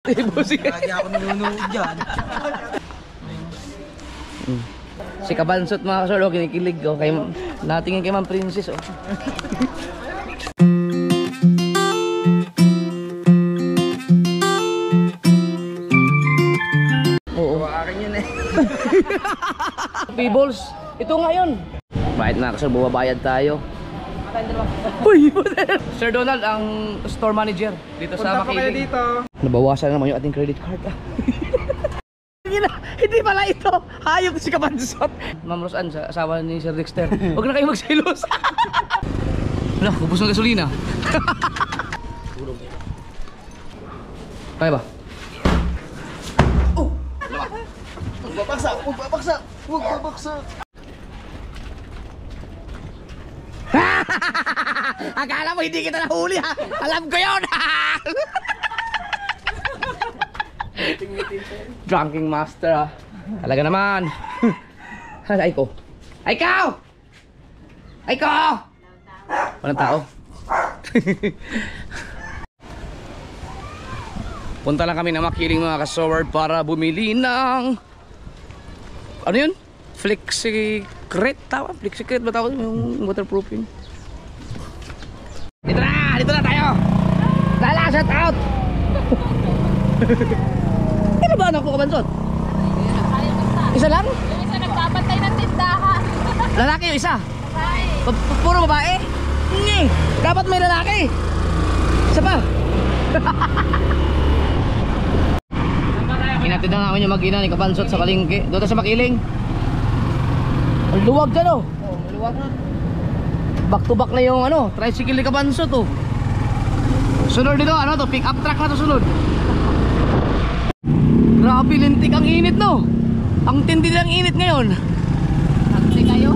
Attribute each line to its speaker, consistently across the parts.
Speaker 1: Lagi ako nanonood dyan.
Speaker 2: Si Kabansot mga kasolo, kinikilig oh. Natingin kay Ma'am Princess oh. Oo.
Speaker 1: Akin yun eh.
Speaker 2: Peoples, ito nga yun. Bakit mga kasolo, bumabayad tayo. Uy! Sir Donald, ang store manager dito sa Makiling.
Speaker 1: Dito.
Speaker 2: Nabawasan naman yung ating credit card ah. Hindi pala ito. Hayop si Kabansot. Ma'am Rosan, asawa ni Sir Dexter. Huwag na kayo magsilos. Wala, ubos ng gasolina. Kaya ba? Oh!
Speaker 1: Magbabaksa! Magbabaksa! Magbabaksa!
Speaker 2: Akala mo hindi kita nahuli ha? Alam ko yun ha! Drunking master ah. Talaga naman. Ay ko. Ay ikaw! Ay ko! Walang tao. Punta lang kami na Makiling mga kasoward para bumili ng ano yun? Flexicret tawag? Flexicret ba tawag? Yung waterproofing. Dito na! Dito na tayo! Lala! Shout out! Ano ba anak ko Kabansot? Isa lang?
Speaker 3: Yung isa nagpapantay ng tindahan.
Speaker 2: Lalaki yung isa? Puro babae? Hindi! Dapat may lalaki! Isa pa! Kinatid na namin yung mag-ina ni Kabansot sa palengke. Doon sa Makiling. Ang luwag ka no?
Speaker 1: Oo, maluwag na.
Speaker 2: Back to back na yung ano, tricycle ni Kabansot oh. Sunod dito, ano to? Pick up truck na to sunod. Grabe, lintik ang init no? Ang tindi ng init ngayon.
Speaker 3: Sabi kayo?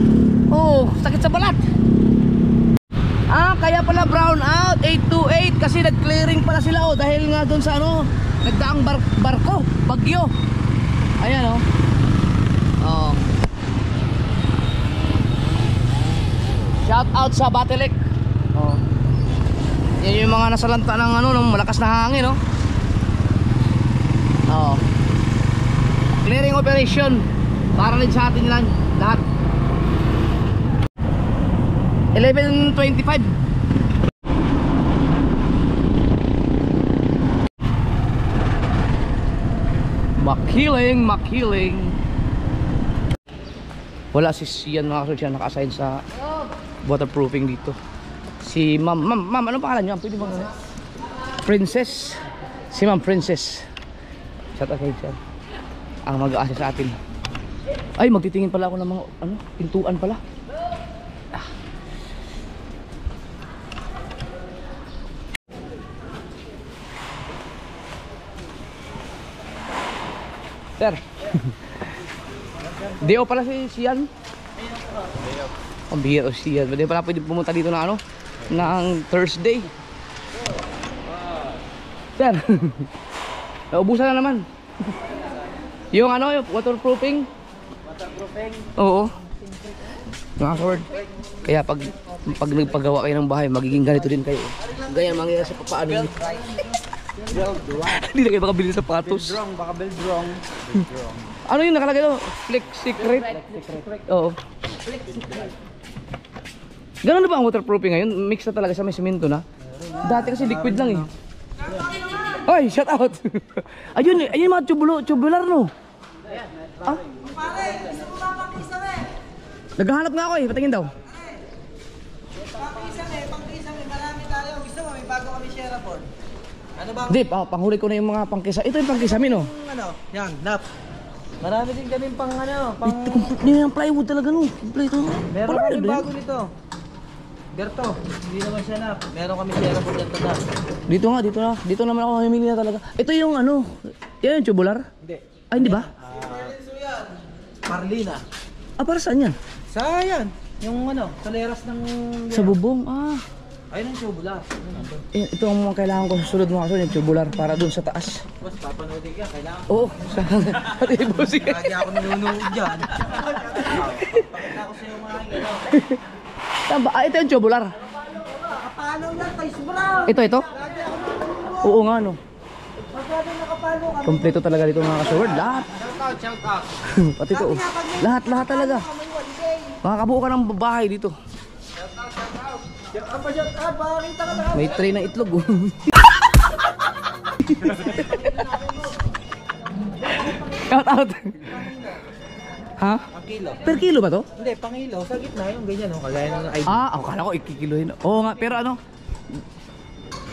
Speaker 2: Oo, sakit sa balat. Ah, kaya pala brown out 828 kasi nag-clearing pala sila oh. Dahil nga doon sa ano, nagdaang barko, bagyo. Ayan oh. Oh. Shout out sa Batelec. Oh. Yan yung mga nasalanta ng ano, ng malakas na hangin no. Oh. Clearing operation para rin sa atin lang lahat. 11:25. Makiling. Wala si Sian mga kasod siya naka-assign sa waterproofing dito. Si ma'am, ano pangalan niyo? Pwede bang Princess? Si Ma'am Princess. Shout out kay siya. Ang mag-aasya sa atin. Ay, magtitingin pala ako ng mga ano, pintuan pala. Ah. Sir. Dio pala si Sian. Ang bihira si Sian. Hindi pala pwede pumunta dito na ano, ng Thursday. Sir. Naubusan na naman. Yung ano, yung waterproofing. Waterproofing? Oo. Mga sword. Kaya pag nagpagawa kayo ng bahay, magiging ganito din kayo. Ganyan mangyayari sa papaano nyo. Hindi na kayo makabili sa patos.
Speaker 1: Baka beldrong.
Speaker 2: Ano yung nakalagay doon? Flexicret? Oo. Ganun na ba ang waterproofing ngayon? Mix na talaga sa may simento na? Dati kasi liquid lang eh. Oy, shout out. Ayun mga tubular no. Ah?
Speaker 1: Pare, gusto mo mapang-isang eh.
Speaker 2: Naghahanap nga ako eh, patingin daw.
Speaker 1: Pang-isang eh. Marami tayo. Gusto mo, may bago kami share board. Ano ba?
Speaker 2: Hindi, panghuli ko na yung mga pangkisa. Ito yung pangkisamin oh.
Speaker 1: Ano? Yan, nap. Marami din kami pang ano, pang...
Speaker 2: Ito yung plywood talaga no. Kompleto.
Speaker 1: Meron kami bago nito. Berto, hindi naman siya nap. Meron kami share board dito na.
Speaker 2: Dito na. Dito naman ako mamimili na talaga. Ito yung ano, yan yung tubular?
Speaker 1: Hindi.
Speaker 2: Ay, hindi ba?
Speaker 1: Marlina.
Speaker 2: Ah, para saan yan?
Speaker 1: Sa yan. Yung ano, toleras ng...
Speaker 2: Sa bubong, ah.
Speaker 1: Ayun ang tubular.
Speaker 2: Ito ang mga kailangan ko susunod mga kasunod, yung tubular para dun sa taas.
Speaker 1: Boss, papanoodin ka, kailangan.
Speaker 2: Oo, pati boss.
Speaker 1: Lagi ako nanonood dyan. Pakita ko sa'yo mga gano'n.
Speaker 2: Tama, ito yung tubular.
Speaker 1: Paano yan, Tais Brown?
Speaker 2: Ito. Oo nga no. Kompleto talaga dito mga ka-showard. Lahat.
Speaker 1: Shout out.
Speaker 2: Pati to. Lahat talaga. Makakabuo ka ng bahay dito. May tray na itlog. Oh. Shout out. Ha?
Speaker 1: Ang kilo.
Speaker 2: Per kilo ba to?
Speaker 1: Hindi, pangilo. Sa gitna yung ganyan, no? Kagaya ng ID.
Speaker 2: Akala ko ikikilohin. Oo nga, pero ano?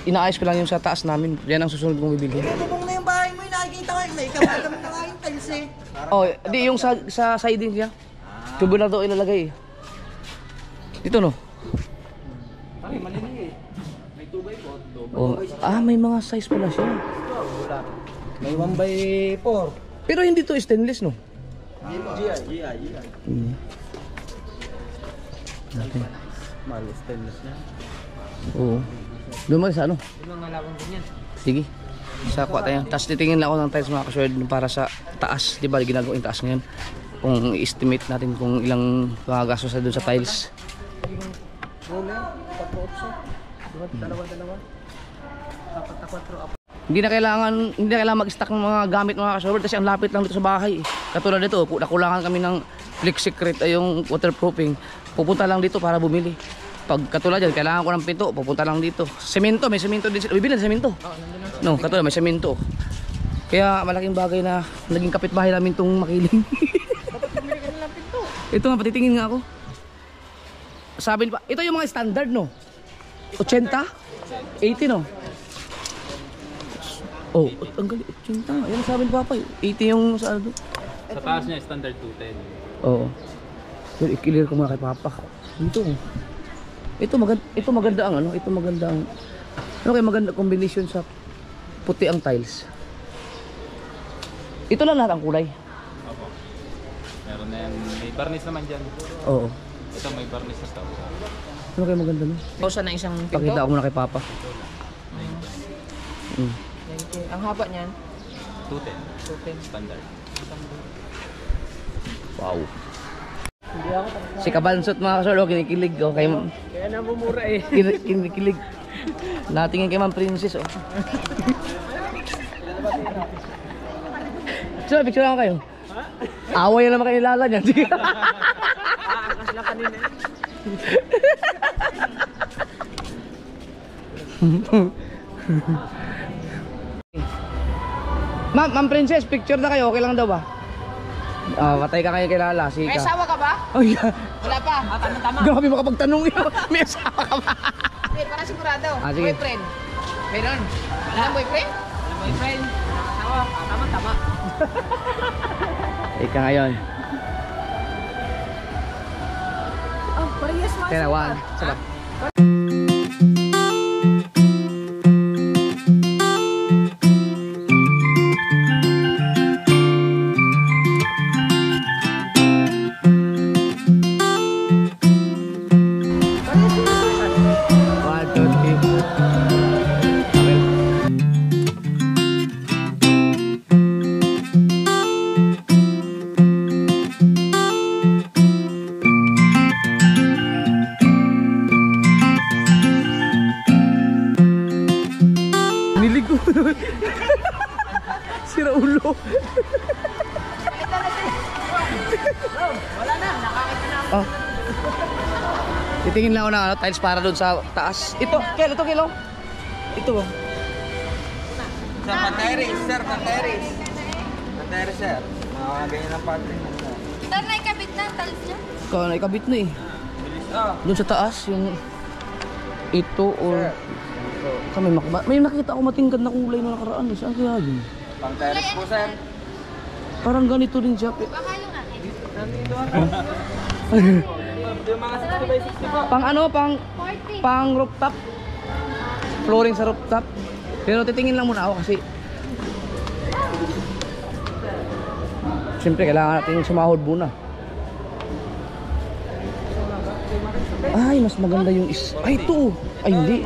Speaker 2: Inaayos ko lang yung sa taas namin. Yan ang susunod kong bibili.
Speaker 4: Bubong na yung bahay mo, nakikita ko. May ikamadam na nga yung tiles eh.
Speaker 2: Oh, di yung sa siding niya. Tubo na daw ilalagay. Dito no.
Speaker 1: Pare, malinig eh. May 2x4.
Speaker 2: Oh, may mga size pala siya.
Speaker 1: May 1x4.
Speaker 2: Pero hindi to stainless no.
Speaker 1: GI.
Speaker 2: Okay.
Speaker 1: Mahal, stainless na.
Speaker 2: Oo. Lumag sa ano?
Speaker 1: Yung mga lawang ganyan.
Speaker 2: Sige. Sa kuha tayo. Tapos titingin lang ako ng tiles mga ka-showard para sa taas. Di ba ginagawa yung taas ngayon? Kung i-estimate natin kung ilang magagastos na doon sa tiles.
Speaker 1: Roller, 4-8. Dalawa. Apat na 4.
Speaker 2: Hindi na kailangan mag-stock ng mga gamit mga ka-showard kasi ang lapit lang dito sa bahay. Katulad dito, nakulangan kami ng Flex Secret ay yung waterproofing. Pupunta lang dito para bumili. Pag katulad yan, kailangan ko ng pinto, pupunta lang dito. Semento, may semento din sila. Bibili ng semento. No, katulad may semento. Kaya malaking bagay na naging kapitbahay namin tong Makiling.
Speaker 1: Dapat bumili ka na lang pinto.
Speaker 2: Ito nga, patitingin nga ako. Sabi pa, ito yung mga standard no? 80? 80 no? Oh, ang galing, 80. Ayan sabi ni Papa, 80 yung sa ano.
Speaker 5: Sa taas niya, standard 210.
Speaker 2: Oo. Pero i-clear ko muna kay Papa. Dito. Ito maganda ang ano, ito maganda ang ano kaya maganda combination sa puti ang tiles. Ito lang lahat ang kulay.
Speaker 5: Opo. Meron na yan. May varnish naman dyan.
Speaker 2: Oo.
Speaker 5: Ito may varnish sa stove.
Speaker 2: Ano kaya maganda no?
Speaker 1: Pausa na isang pinto.
Speaker 2: Pakita ko muna kay Papa.
Speaker 1: Ang haba niyan.
Speaker 5: 210. Standard.
Speaker 2: Wow. Si Kabansot mga kasolo, kinikilig. Oh, kay
Speaker 1: Kaya namumura eh.
Speaker 2: kinikilig. Natingin kay Ma'am Princess. Oh. Picture lang kayo. Away na naman kayo lala niyan.
Speaker 1: Aakas lang kanina eh.
Speaker 2: Ma'am Princess, picture na kayo. Okay lang daw ba? Patay ka kayo kay Lala.
Speaker 3: May asawa ka ba?
Speaker 2: Ay,
Speaker 3: Wala pa. Tama.
Speaker 2: grabe makapagtanong yun. May asawa ka ba?
Speaker 3: Hindi, para sigurado.
Speaker 2: Sige.
Speaker 3: Boyfriend. Meron. Wala kang boyfriend? Wala boyfriend. Asawa. Tama.
Speaker 2: Ika ngayon.
Speaker 3: Oh, parehas mo.
Speaker 2: Kaya one. Sabay. Sira ulo.
Speaker 3: Wala na. Nakakita na.
Speaker 2: Titingin lang ako ng ano, tiles para doon sa taas. Ito, Kilo. Ito ba?
Speaker 1: Sir, panteris, sir. Mga ganyan ang pattern.
Speaker 3: Saan na ikabit na? Talis niya?
Speaker 2: Ikaw na ikabit na eh.
Speaker 1: Bilis
Speaker 2: Doon sa taas, yung ito or may nakita ako matingkad na kulay na nakaraan. Saan kaya yun?
Speaker 1: Panteris po, sir.
Speaker 2: Parang ganito rin siya.
Speaker 3: Baka yung akin.
Speaker 1: Yung mga 60x60 po.
Speaker 2: Pang ano,
Speaker 3: 40.
Speaker 2: pang rooftop. Flooring sa rooftop. Pero titingin lang muna ako kasi siyempre kailangan natin sumahod muna. Ay, mas maganda yung ay, ito. Ay, hindi.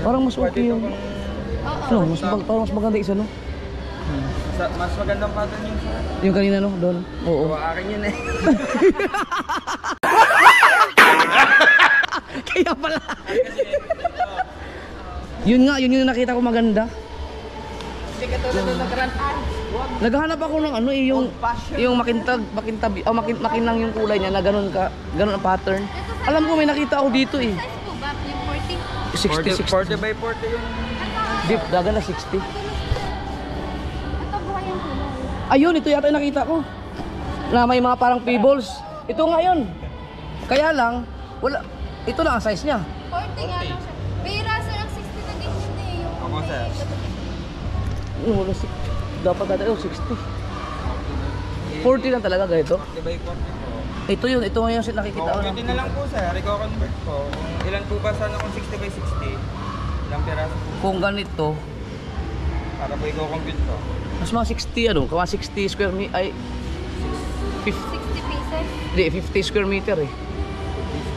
Speaker 2: Parang mas okay yung no, parang mas maganda isa, no?
Speaker 1: Mas magandang pattern yung sir.
Speaker 2: Yung kanina, no? Doon. Oo.
Speaker 1: Akin yun eh.
Speaker 2: Kaya pala. Yun nga, yun yung nakita ko maganda.
Speaker 3: Hindi ka tulad ng nagrantan.
Speaker 2: Naghahanap ako ng ano eh, yung makintab, makinang yung kulay niya na ganun ang pattern. Alam ko may nakita ako dito eh.
Speaker 6: Size po ba? Yung 40?
Speaker 2: 60, 60.
Speaker 5: 40 by 40 yung...
Speaker 2: Deep, daga na 60.
Speaker 6: Ito buhay ang kulay.
Speaker 2: Ayun, ito yata yung nakita ko. Na may mga parang pebbles. Ito nga yun. Kaya lang, wala. Ito lang ang size niya.
Speaker 6: 40 nga lang siya. May rasa ng 60 na din yun eh. Yung
Speaker 5: Ako, sir.
Speaker 2: Wala, dapat dati, 60. 40 lang talaga ganito.
Speaker 5: 40 by 40 po.
Speaker 2: Ito yun, ito nga yung nakikita ko.
Speaker 5: Compute na lang po sir, i-convert ko. Kung ilan po ba sana kung 60 by 60? Ilang peraso po?
Speaker 2: Kung ganito,
Speaker 5: Para po i-compute ko.
Speaker 2: mas mga 60 ano, mga 60 square meter, ay 50,
Speaker 6: 60 pieces.
Speaker 2: hindi, 50 square meter eh.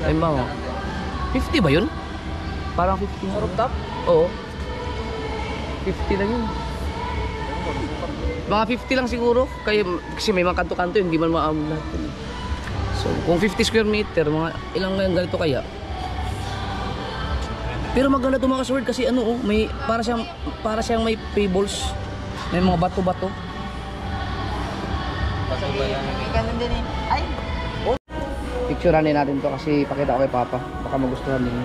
Speaker 2: Ay mga, 50 ba yun? Parang 50. Sa rooftop? Oo. 50 lang yun. Mga 50 lang siguro, kasi may mga kanto-kanto yun, hindi man maamon lahat yun. So, kung 50 square meter, mga ilang ngayon ganito kaya? Pero maganda ito mga sword kasi ano, may para siyang may pebbles. May mga bato-bato.
Speaker 5: Bato ba yan?
Speaker 3: May ganun din eh. Ay!
Speaker 2: Picturean din natin to kasi pakita ko kay Papa. Baka magustuhan din.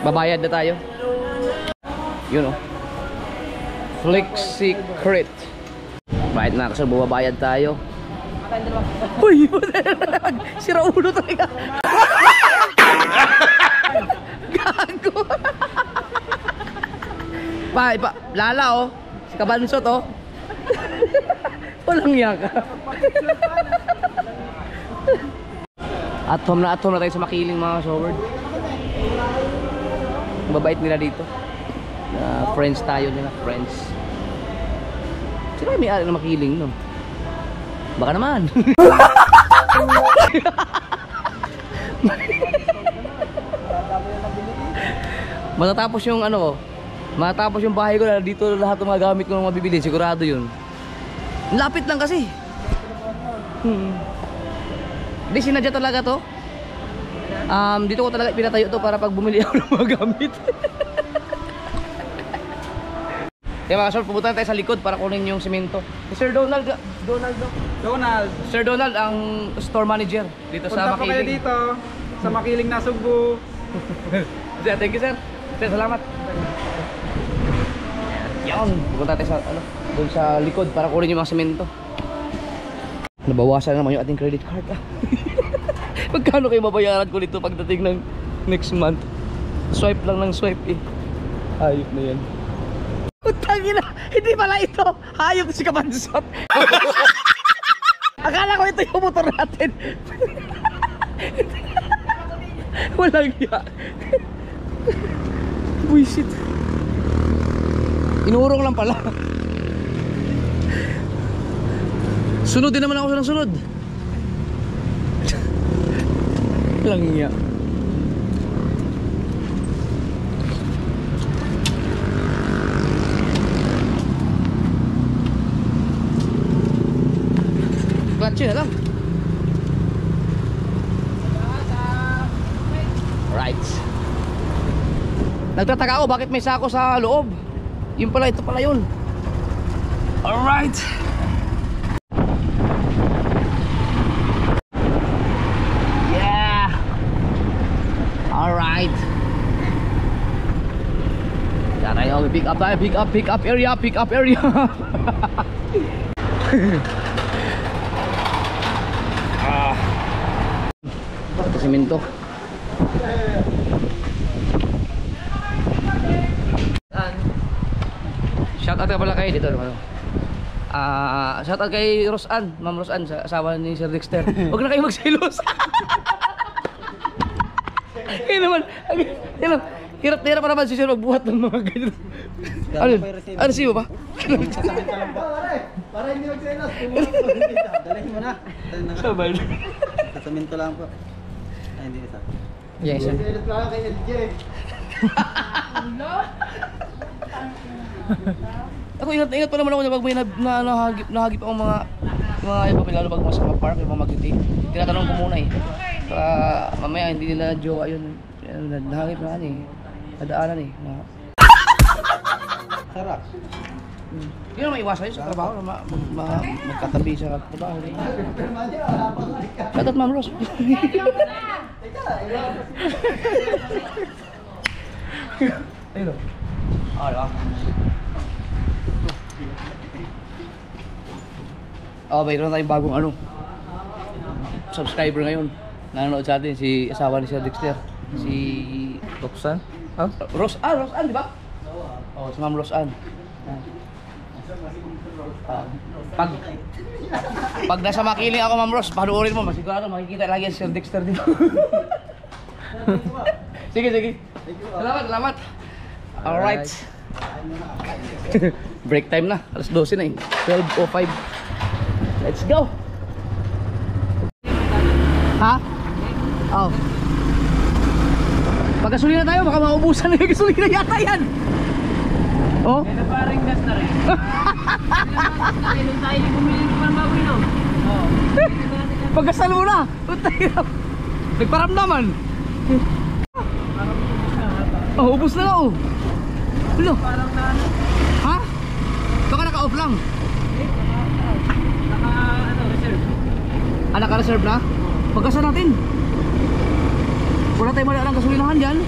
Speaker 2: Babayad na tayo. Yun oh. Flexi Crit. Bayad na kasi bumabayad tayo. Uy! Sira ulo talaga. Gago. Lala oh. Si Kabansot oh. Walang yaka. Atom na tayo sa Makiling mga showard. Mabait nila dito. Friends tayo nila, friends. Sino may ari na Makiling no? Baka naman. Matatapos yung ano, matapos yung bahay ko na dito lahat ng mga gamit ko na mabibili, sigurado yun. Lapit lang kasi. Hindi sinadya talaga to. Dito ko talaga pinatayo to para pag bumili ako ng mga gamit. Kaya mga sir, pupunta tayo sa likod para kunin yung simento. Si Sir Donald. Sir Donald ang store manager dito sa
Speaker 5: Punta po kayo
Speaker 2: Makiling.
Speaker 5: dito sa Makiling na Sugbo.
Speaker 2: Thank you sir. Sir, salamat. Yan. Pupunta tayo sa doon sa likod para kunin yung mga simento. Nabawasan naman yung ating credit card. Magkano kayo mabayaran ko nito pagdating ng next month? Swipe lang ng swipe eh. Hayop na yan. Utangina! Hindi pala ito! Hayop si Kabansot! Akala ko ito yung motor natin! Walang hiya! Buisit! Inurong lang pala! Sunod din naman ako ng sunod! Walang hiya! Clutch na lang. Right. Nagtataka ako bakit may sako sa loob. Yun pala, ito pala yun. Alright. Yeah. Alright. Yan tayo, pick up tayo, pick up area. Semento. Shout out ka pala kayo dito ano. Shout out kay Rosan, Ma'am Rosan, asawa ni Sir Dexter. Huwag na kayo magselos. Kaya naman, hirap na hirap pa naman si Sir magbuhat ng mga ganyan. Ano siyo ba?
Speaker 1: Para hindi magselos. Dalhin mo na.
Speaker 2: Sabay.
Speaker 1: Sasamento lang po. Ay, hindi isa.
Speaker 2: Yes, sir.
Speaker 1: Selos lang kay LJ.
Speaker 2: Ako ingat pa naman ako na pag may nahagip akong mga iba lalo pag sa mga park, yung mga magtiti. Tinatanong ko muna eh. Para mamaya hindi nila joke ayun. Nahagip na eh. nadaanan eh.
Speaker 1: Sarap.
Speaker 2: Hindi naman maiwasan yun sa trabaho na magkatabi sa trabaho. Shoutout Ma'am Rose. Ayun o. Diba? Mayroon tayong bagong subscriber ngayon. Nanonood sa atin si asawa ni Sir Dexter. Si
Speaker 1: Roxanne?
Speaker 2: Roseanne, di ba? Si Ma'am Roseanne. Pag nasa Makiling ako, Ma'am Rose, panuorin mo, masigurado makikita lagi si Sir Dexter dito. Sige. Salamat. Alright. Break time na. Alas 12 na eh. 12:05. Let's go. Ha? Oh. Pagkasulina tayo, baka maubusan na yung gasolina yata yan. Oh?
Speaker 3: May naparing gas na rin. Kailan tayo bumili ng pambaboy, no? Oo.
Speaker 2: Pagkasal mo na. Nagparamdaman. Ubus na nga oh. Hello.
Speaker 3: Parang na ano?
Speaker 2: Ha? Baka naka-off lang.
Speaker 3: Reserve.
Speaker 2: Naka-reserve na? Pagkasal natin. Wala tayong mali ang gasolinahan dyan.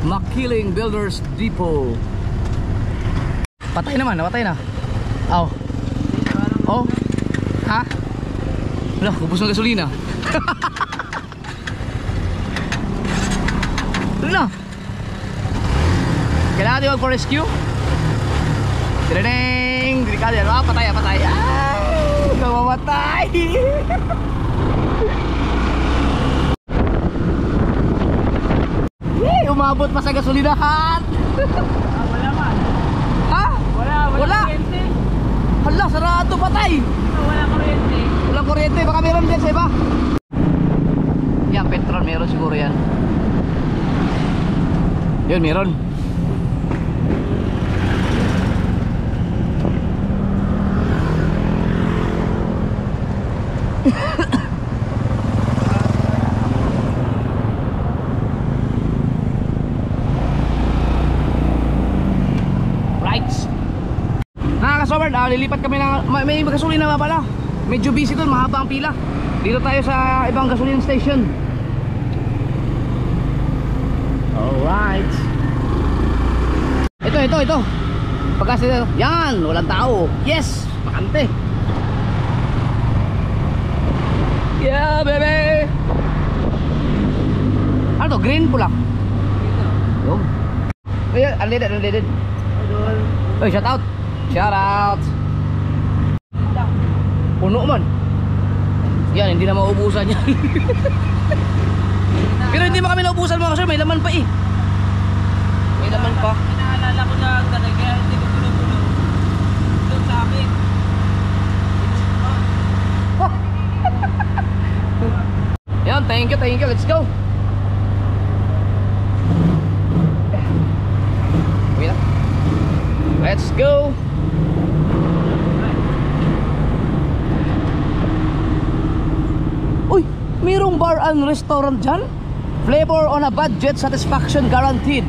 Speaker 2: Makiling Builders Depot. Patay naman, napatay na. Oh. Ha? Wala, ubos ng gasolina. Wala. Kailangan natin mag-rescue. Tireneng! Delikado yan. Patay. Kamamatay! Yay! Umabot pa sa gasolinahan!
Speaker 3: Wala man.
Speaker 2: Ha? Wala.
Speaker 3: Kuryente.
Speaker 2: Hala, sarado, patay!
Speaker 3: Wala kuryente.
Speaker 2: Walang kuryente, baka meron din sa iba. Yan, petrol, meron siguro yan. Yun, meron. Right. Nakakasober, lilipat kami ng may gasolina na pala. Medyo busy doon, mahaba ang pila. Dito tayo sa ibang gasoline station. Alright. Ito. Pagkasi yan, walang tao. Yes, bakante. Yeah, baby. Ano to? Green, pula? Yung. Ayan, unleaded. Oy, shout out. Puno man. Yan, hindi na maubusan yan. Pero hindi pa kami naubusan mga kasir, may laman pa eh. May laman pa.
Speaker 3: Inaalala ko lang talaga, hindi ko puno-puno. Doon sa akin.
Speaker 2: Yan, thank you, let's go. Wait. Let's go. Uy, mayroong bar and restaurant dyan. Flavor on a budget, satisfaction guaranteed.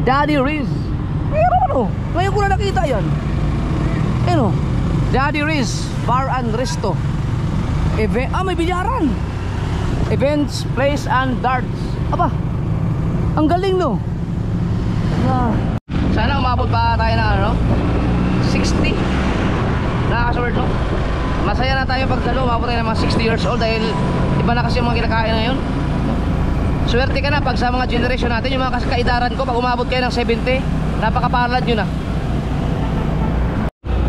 Speaker 2: Daddy Riz. Mayroon ano? Ngayon ko na nakita yan. Ano? Daddy Riz Bar and Resto. May bilyaran. Events, plays and darts. Aba, ang galing no. Sana umabot pa tayo na 60. Nakakasword no. Masaya na tayo pag umabot tayo ng mga 60 years old. Dahil iba na kasi yung mga kinakain na yun. Swerte ka na pag sa mga generation natin. Yung mga kaidaran ko, pag umabot kayo ng 70, napakapalad nyo na.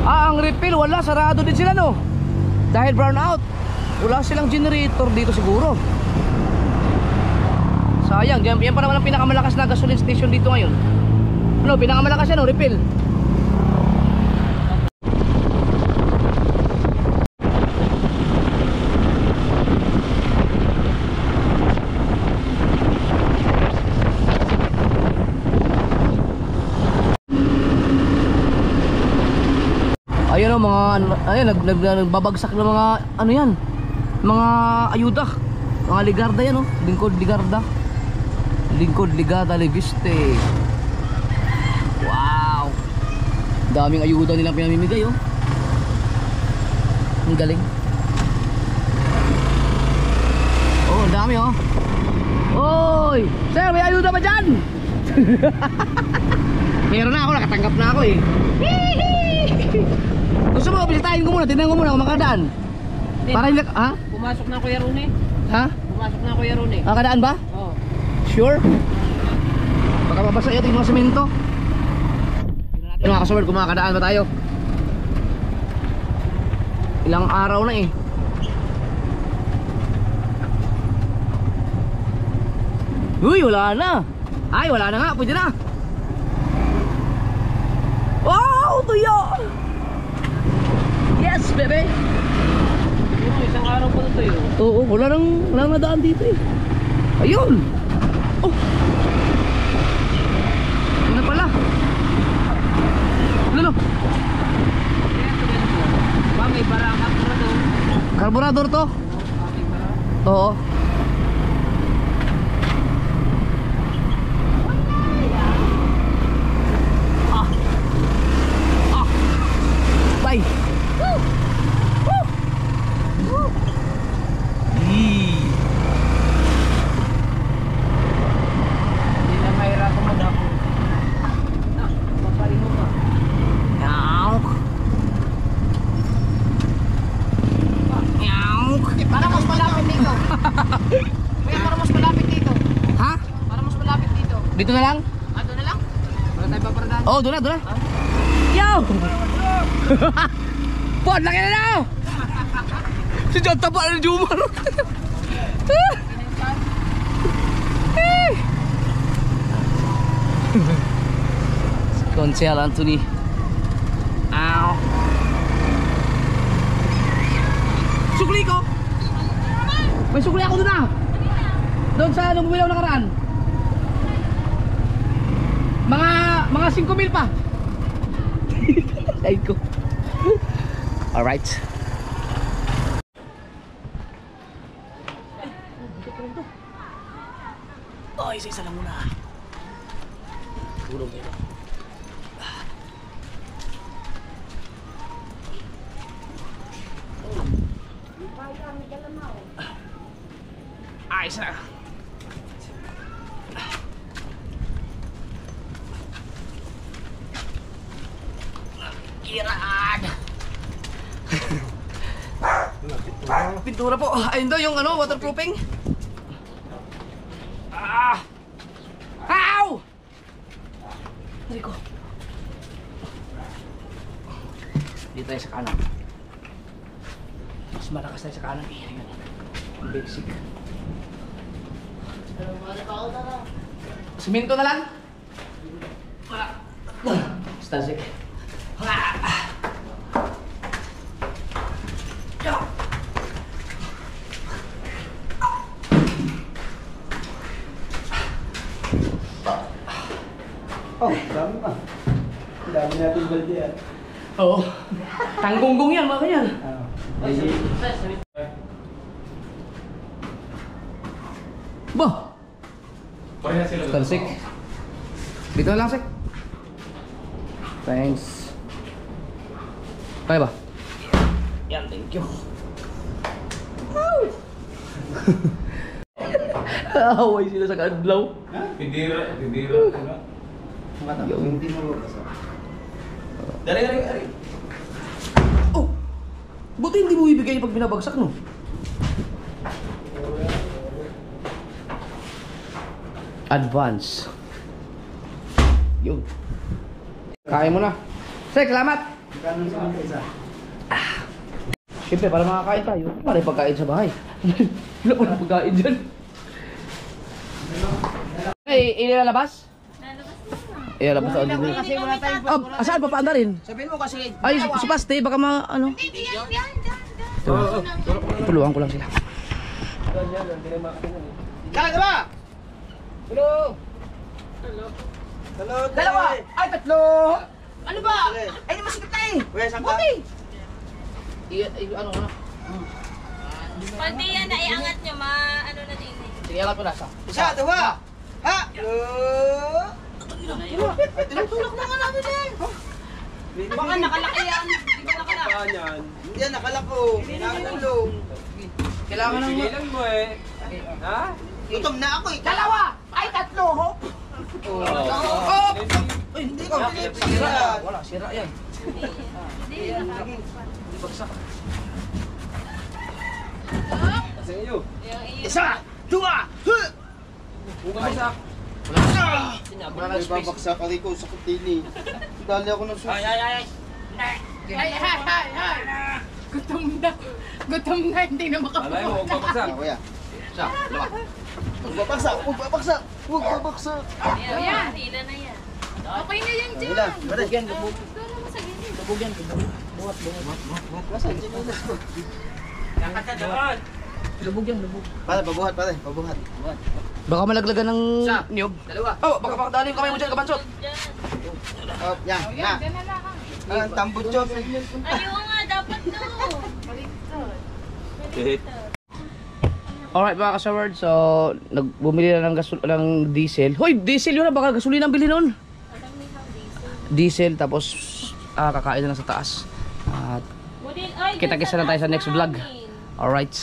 Speaker 2: Ang refill, wala, sarado din sila no. Dahil brown out. Wala silang generator dito siguro. Sayang, yan pa naman ang pinakamalakas na gasoline station dito ngayon. Ano, pinakamalakas yan, refill. Ayun o, mga nagbabagsak ng mga ano yan, mga ayuda. Mga Ligarda yan, oh. Lingkod Ligarda. Lingkod Ligada Leviste. Wow. Daming ayuda nilang pinamimigay, oh. Ang galing. Oh, ang dami, oh. Oy! Sir, may ayuda ba dyan? Meron na ako, nakatanggap na ako, eh. Gusto mo, bisitahin ko muna, tingnan ko muna kung makadaan. Para hindi, ha?
Speaker 3: Pumasok na Kuya Rune.
Speaker 2: Ha?
Speaker 3: Pumasok na Kuya Rune.
Speaker 2: Makadaan ba?
Speaker 3: Oo.
Speaker 2: Sure? Baka mabasa yun yung mga semento. Tingnan natin mga kasawad kung makakadaan ba tayo. Ilang araw na, eh. Uy, wala na. Ay, wala na nga, pwede na. Wow, tuyo. Yes, bebe.
Speaker 3: Yung isang araw pa na tayo.
Speaker 2: Oo, wala nang nadaan dito, eh. Ayun. Oh. Yun na pala. Ano?
Speaker 3: Ba, may barakat na doon.
Speaker 2: Carburetor to?
Speaker 3: May barakat.
Speaker 2: Oo. Bye. Woo! Woo! Woo! Yee.
Speaker 3: Hindi na mahirapan mo dako. Paparin mo pa.
Speaker 2: Yauk. Yauk.
Speaker 3: Para mas malapit dito. Kuya, para mas malapit dito.
Speaker 2: Ha?
Speaker 3: Para mas malapit dito.
Speaker 2: Dito na lang?
Speaker 3: Ah, doon na lang? Wala tayo paparadaan.
Speaker 2: Oh, doon na. Yo! Pod, laki na na! Si John tapa na Jumar. Konsehal Anthony. Ow. Sukli ko! May sukli ako doon, ah! Doon sa nung bumilaw nakaraan. Mga 5,000 pa. Ay ko. Alright. Oh, isa lang muna. Tulog dito. Isa na. Iraan. Pintura po. Ayun daw yung ano, waterproofing. Ah! Ow! Dali ko. Dito tayo sa kanan. Mas malakas tayo sa kanan, eh. Ayun. Basic. Siminto na lang. Stasik.
Speaker 1: Oh, dami pa. Dami natin balde yan.
Speaker 2: Oo. Tanggonggong yan, mga yan. Bah! Stasik. Dito na lang, Sik. Thanks. Kaya ba? Yan, thank you. Away sila sa kadlaw.
Speaker 5: Pidira.
Speaker 2: Yung
Speaker 1: Hindi mo basa. Dari.
Speaker 2: oh! Buti hindi mo ibigay pag binabagsak, no? Advance. Yun. Kaya mo na. Sek, salamat!
Speaker 1: Magkano sa mga isa?
Speaker 2: Siyempre, para makakain tayo. Para yung pagkain sa bahay. Wala pa ng pagkain dyan. Ilalabas? Ilalabas sa audio.
Speaker 3: Kasi wala tayong
Speaker 2: Saan pa paanda rin?
Speaker 3: Sabihin mo kasi.
Speaker 2: Ay, sa paste, baka ano. Tuluan ko lang sila.
Speaker 3: Kaya ba? Hello.
Speaker 4: Dalawa!
Speaker 3: Ay, tatlo. Ano ba?
Speaker 4: Ay, di masikip tayo!
Speaker 1: Weh, saan ka?
Speaker 2: Ano na?
Speaker 6: Pati yan, naiangat nyo, ano
Speaker 2: Sige, alat mo na.
Speaker 4: Isa, dua. Ha? Tinutulak na nga namin eh.
Speaker 3: Baka nakalaki yan. Hindi ko nakalaki.
Speaker 5: Saan yan?
Speaker 4: Hindi yan, nakalako. Nakatulong.
Speaker 2: Kailangan ng...
Speaker 5: Sige lang mo eh. Ha?
Speaker 4: Gutom na ako eh.
Speaker 3: Dalawa! Ay, tatlo, ho!
Speaker 4: Oh! Hindi ko
Speaker 2: Sira.
Speaker 4: pinipira.
Speaker 2: Wala, sira yan.
Speaker 6: Hindi.
Speaker 2: Bagsak.
Speaker 5: Kasi iyo.
Speaker 4: Isa, dua.
Speaker 5: Bumagsak.
Speaker 2: Wala nang space.
Speaker 4: Babaksak ka rin ko sa kutili. Dali ako ng susi.
Speaker 3: Ay! Gutom na. Gutom na, hindi na
Speaker 5: Alay mo, huwag babagsak.
Speaker 4: Kuya.
Speaker 2: Isa, dalawa.
Speaker 4: Huwag babaksak, huwag babaksak. Huwag babaksak.
Speaker 6: Ayan. Hila na yan. Okay na yan dyan.
Speaker 4: Ilan?
Speaker 2: Lubog yan, lubog.
Speaker 6: Ikaw naman sa gilid.
Speaker 2: Lubog yan, lubog. Buhat.
Speaker 4: Nasaan? Chinelas ko.
Speaker 2: Lubog yan, lubog.
Speaker 4: Pare, pabuhat pare, pabuhat.
Speaker 2: Baka malaglagan ng
Speaker 1: Isa.
Speaker 2: niyog.
Speaker 1: Dalawa.
Speaker 2: Oh, baka pakadali yung kamay mo dyan, kabansot.
Speaker 4: Oh, yan, na.
Speaker 6: Dyan na lang.
Speaker 4: Ang tambot yun.
Speaker 6: Ayaw nga, dapat to.
Speaker 5: Hit.
Speaker 2: Alright mga kasaward, so bumili na ng diesel. Hoy, diesel yun na, baka gasolina ang bilhin nun. Diesel, tapos kakain na lang sa taas. At kita-kisa na tayo sa next vlog. Alright.